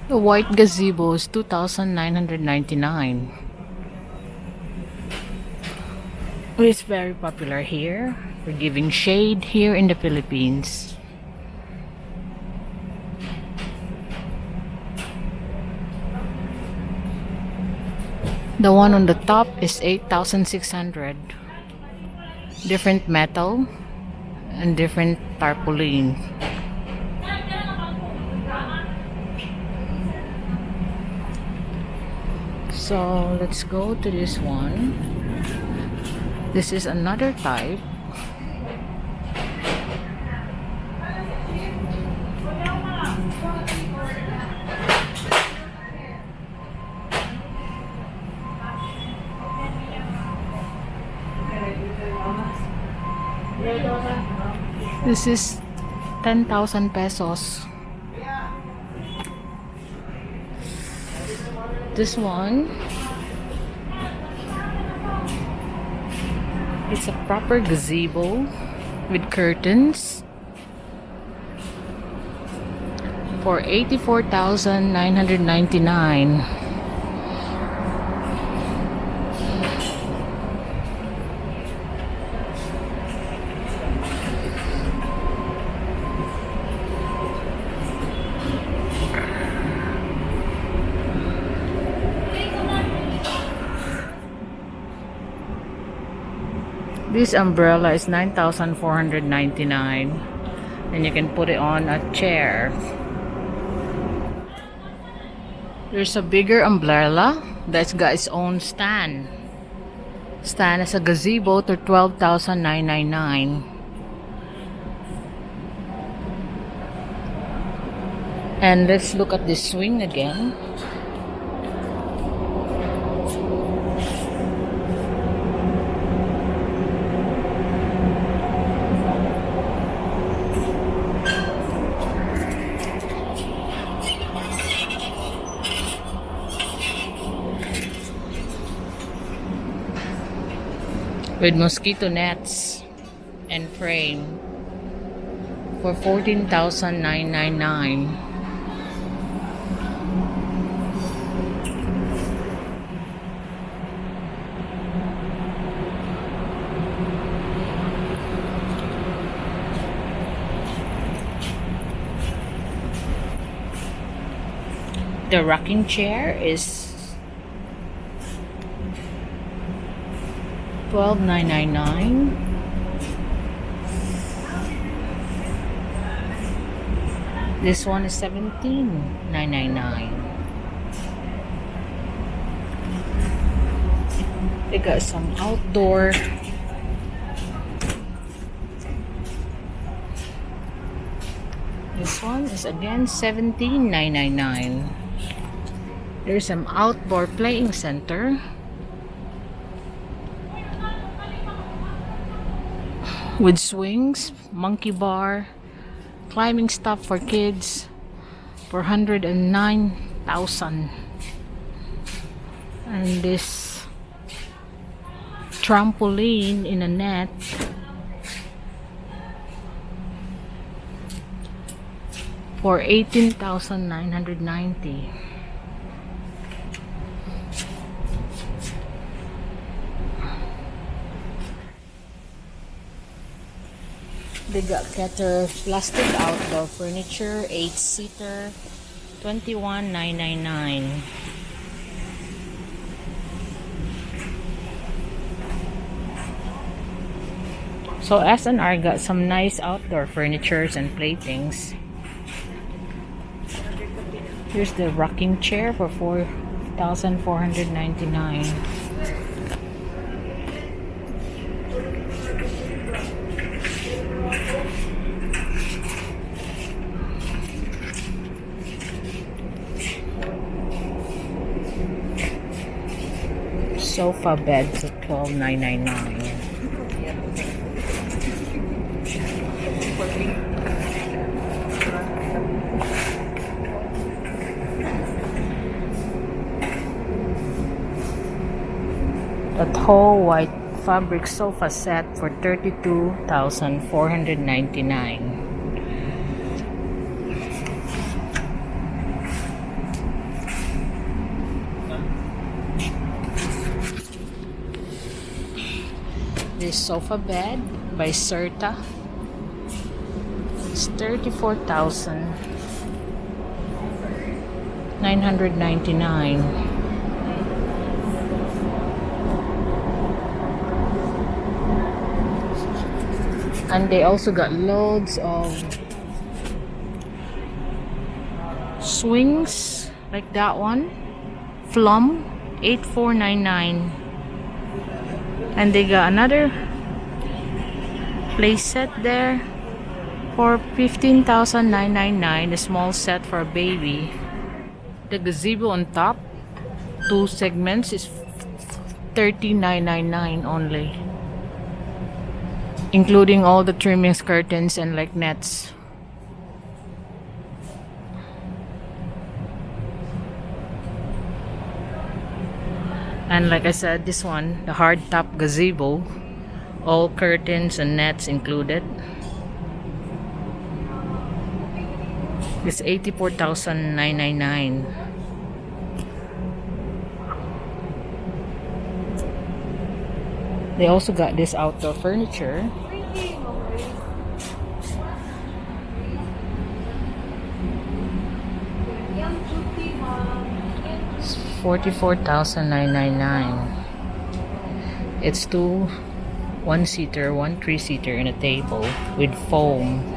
The white gazebo is 2,999. It's very popular here for giving shade here in the Philippines. The one on the top is 8,600. Different metal and different tarpaulin. So let's go to this one. This is another type. This is 10,000 pesos. This one, it's a proper gazebo with curtains for 84,999. This umbrella is 9,499, and you can put it on a chair. There's a bigger umbrella that's got its own stand. Stand as a gazebo to 12,999. And let's look at this swing again. With mosquito nets and frame for 14,999. The rocking chair is 12,999. This one is 17,999. They got some outdoor. This one is again 17,999. There's some outdoor playing center with swings, monkey bar, climbing stuff for kids for 109,000. And this trampoline in a net for 18,990. They got Keter plastic outdoor furniture, 8-seater, 21,999. So S&R got some nice outdoor furnitures and playthings. Here's the rocking chair for 4,499. Sofa beds at 12,999. A tall white fabric sofa set for 32,499. This sofa bed by Serta. It's 34,999. And they also got loads of swings like that one. Flum 8499. And they got another play set there for 15,999. A small set for a baby. The gazebo on top, 2 segments, is 3999 only, including all the trimmings, curtains, and like nets. And like I said, this one, the hard top gazebo, all curtains and nets included, is 84,999. They also got this outdoor furniture. It's 44,999. It's 2 1-seater, 1 3-seater, and a table with foam.